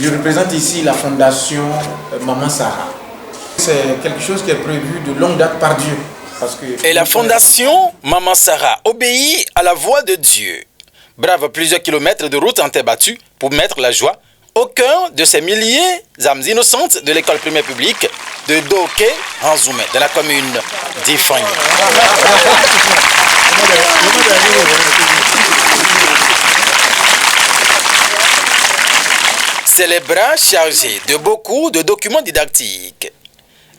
Je représente ici la fondation Maman Sarah. C'est quelque chose qui est prévu de longue date par Dieu. Et la fondation Maman Sarah obéit à la voix de Dieu. Brave plusieurs kilomètres de route en terre battue pour mettre la joie au cœur de ces milliers d'âmes innocentes de l'école primaire publique de Doké en Zoumé, dans la commune d'Ifangné. C'est les bras chargés de beaucoup de documents didactiques,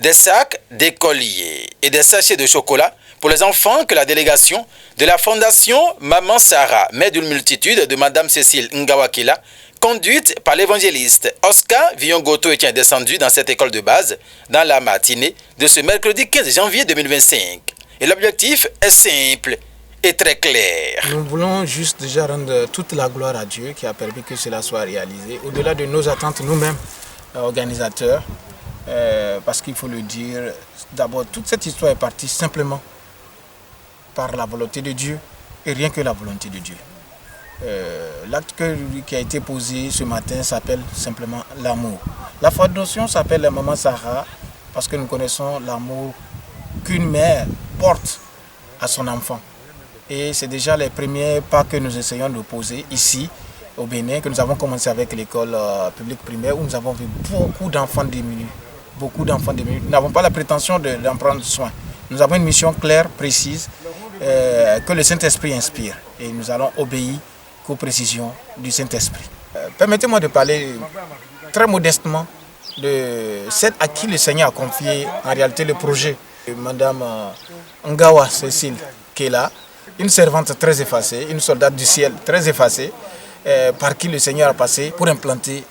des sacs d'écoliers et des sachets de chocolat pour les enfants que la délégation de la fondation Maman Sarah, mère d'une multitude de Madame Cécile Ngawakila, conduite par l'évangéliste Oscar Villongoto, est descendu dans cette école de base dans la matinée de ce mercredi 15 janvier 2025. Et l'objectif est simple et très clair. Nous voulons juste déjà rendre toute la gloire à Dieu qui a permis que cela soit réalisé, au-delà de nos attentes nous-mêmes, organisateurs, parce qu'il faut le dire, d'abord toute cette histoire est partie simplement par la volonté de Dieu et rien que la volonté de Dieu. L'acte qui a été posé ce matin s'appelle simplement l'amour. La fondation s'appelle la Maman Sarah parce que nous connaissons l'amour qu'une mère porte à son enfant. Et c'est déjà les premiers pas que nous essayons de poser ici au Bénin, que nous avons commencé avec l'école publique primaire où nous avons vu beaucoup d'enfants démunis. Nous n'avons pas la prétention d'en prendre soin. Nous avons une mission claire, précise, que le Saint-Esprit inspire. Et nous allons obéir qu'aux précisions du Saint-Esprit. Permettez-moi de parler très modestement de celle à qui le Seigneur a confié en réalité le projet. Madame Ngawa Cécile qui est là, une servante très effacée, une soldate du ciel très effacée, par qui le Seigneur a passé pour implanter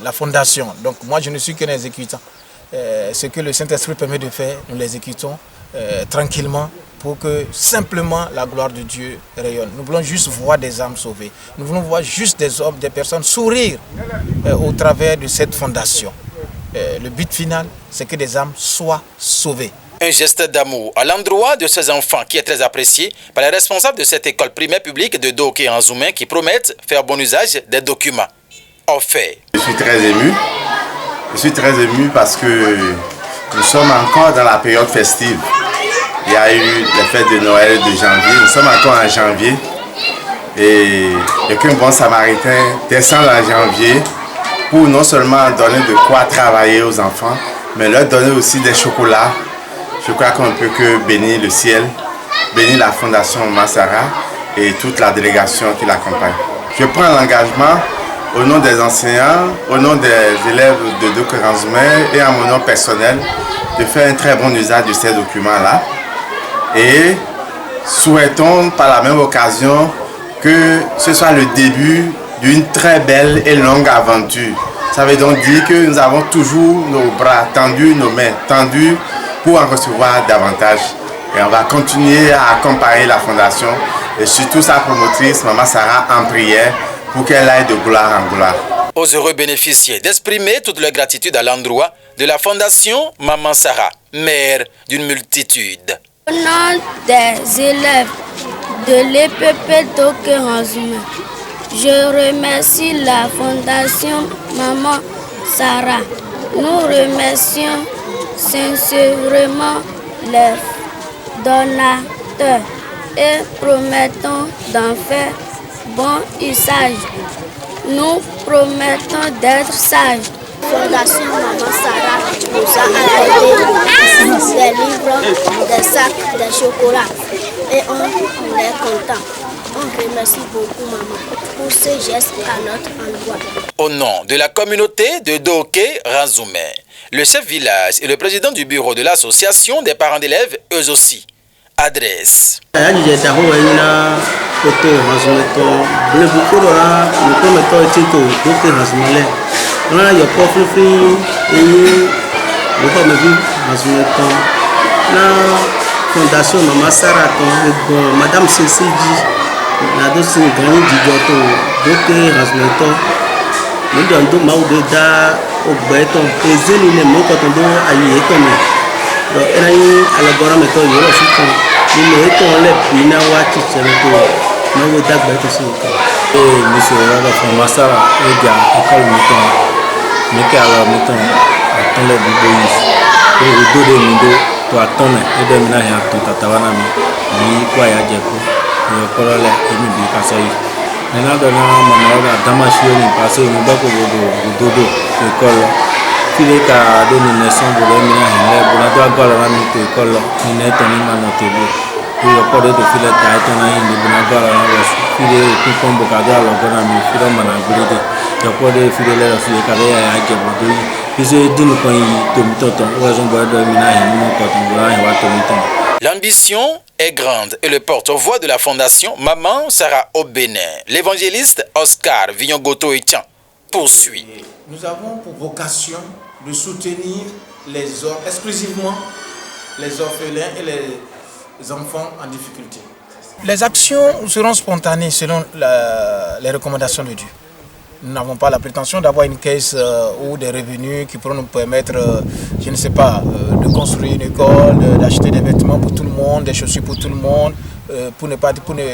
la fondation. Donc moi je ne suis qu'un exécutant. Ce que le Saint-Esprit permet de faire, nous l'exécutons tranquillement pour que simplement la gloire de Dieu rayonne. Nous voulons juste voir des âmes sauvées. Nous voulons voir juste des hommes, des personnes sourire au travers de cette fondation. Le but final, c'est que des âmes soient sauvées. Un geste d'amour à l'endroit de ces enfants qui est très apprécié par les responsables de cette école primaire publique de Doké en Zoumé qui promettent faire bon usage des documents offerts. Je suis très ému. Je suis très ému parce que nous sommes encore dans la période festive. Il y a eu les fêtes de Noël de janvier. Nous sommes encore en janvier. Et qu'un bon samaritain descend en janvier pour non seulement donner de quoi travailler aux enfants, mais leur donner aussi des chocolats. Je crois qu'on ne peut que bénir le ciel, bénir la fondation Maman Sarah et toute la délégation qui l'accompagne. Je prends l'engagement au nom des enseignants, au nom des élèves de Doké en Zoumé et à mon nom personnel de faire un très bon usage de ces documents-là. Et souhaitons par la même occasion que ce soit le début d'une très belle et longue aventure. Ça veut donc dire que nous avons toujours nos bras tendus, nos mains tendues pour en recevoir davantage. Et on va continuer à accompagner la fondation et surtout sa promotrice, Maman Sarah, en prière pour qu'elle aille de gloire en gloire. Aux heureux bénéficiaires d'exprimer toute leur gratitude à l'endroit de la fondation Maman Sarah, mère d'une multitude. Au nom des élèves de l'EPP Doké en Zoumé, je remercie la fondation Maman Sarah. Nous remercions sincèrement les donateurs et promettons d'en faire bon usage. Nous promettons d'être sages. Fondation Maman Sarah nous a apporté des livres, des sacs, des chocolats et on est content. On remercie beaucoup Maman pour ce geste à notre endroit. Au nom de la communauté de Doké en Zoumé, le chef village et le président du bureau de l'association des parents d'élèves, eux aussi, adressent. Fondation Maman Sarah, Madame Cécile na dosi gani dijoto Doké rasmeto ni dondo maude da ogbeto ezeli ne moko tondo ayi etomi do alagora me to yoro shiko ni me to le bina wa chichele to no we dagba to so ka monsieur Rada from Masara eja akal mito meke ala mito aton le biboyi o do de mi do to aton me e de mi na ya to tatawana mi ni kwa ya je ko yo koro le emi bi ka so yi nena do na mama Rada damashio ni passe mi ba ko do e kolo file ka do ni neson bo mi na hele bo na do agala na mi to e kolo ni ne to ni ma no te bo yo ko do file ta to na yin bo na agala na wo file ku kombo ka do alo na mi file ma na gure de yo ko do file le file ka do ya je bo do ise dinu ko yi to mi to wo zo bo do mi na hin mo ko to bo na wa to mi to. L'ambition est grande et le porte-voix de la fondation Maman Sarah au Bénin, l'évangéliste Oscar Vignon-Goto Etienne, poursuit. Nous avons pour vocation de soutenir les hommes, exclusivement les orphelins et les enfants en difficulté. Les actions seront spontanées selon les recommandations de Dieu. Nous n'avons pas la prétention d'avoir une caisse ou des revenus qui pourront nous permettre, je ne sais pas, de construire une école, d'acheter des vêtements pour tout le monde, des chaussures pour tout le monde, pour ne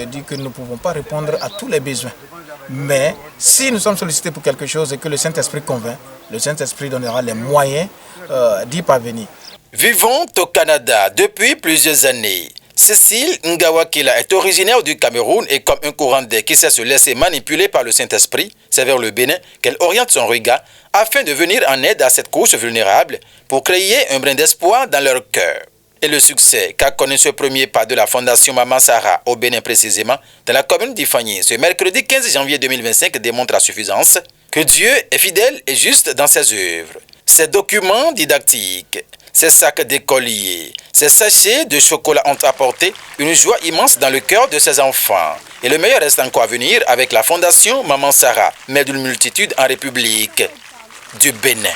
dire que nous ne pouvons pas répondre à tous les besoins. Mais si nous sommes sollicités pour quelque chose et que le Saint-Esprit convainc, le Saint-Esprit donnera les moyens d'y parvenir. Vivant au Canada depuis plusieurs années, Cécile Ngawakila est originaire du Cameroun et comme un courant d'air qui sait se laisser manipuler par le Saint-Esprit, c'est vers le Bénin qu'elle oriente son regard afin de venir en aide à cette couche vulnérable pour créer un brin d'espoir dans leur cœur. Et le succès qu'a connu ce premier pas de la Fondation Maman Sarah au Bénin précisément, dans la commune d'Ifani, ce mercredi 15 janvier 2025 démontre à suffisance que Dieu est fidèle et juste dans ses œuvres. Ces documents didactiques, ces sacs d'écoliers, ces sachets de chocolat ont apporté une joie immense dans le cœur de ces enfants. Et le meilleur reste encore à venir avec la Fondation Maman Sarah, mère d'une multitude en République du Bénin.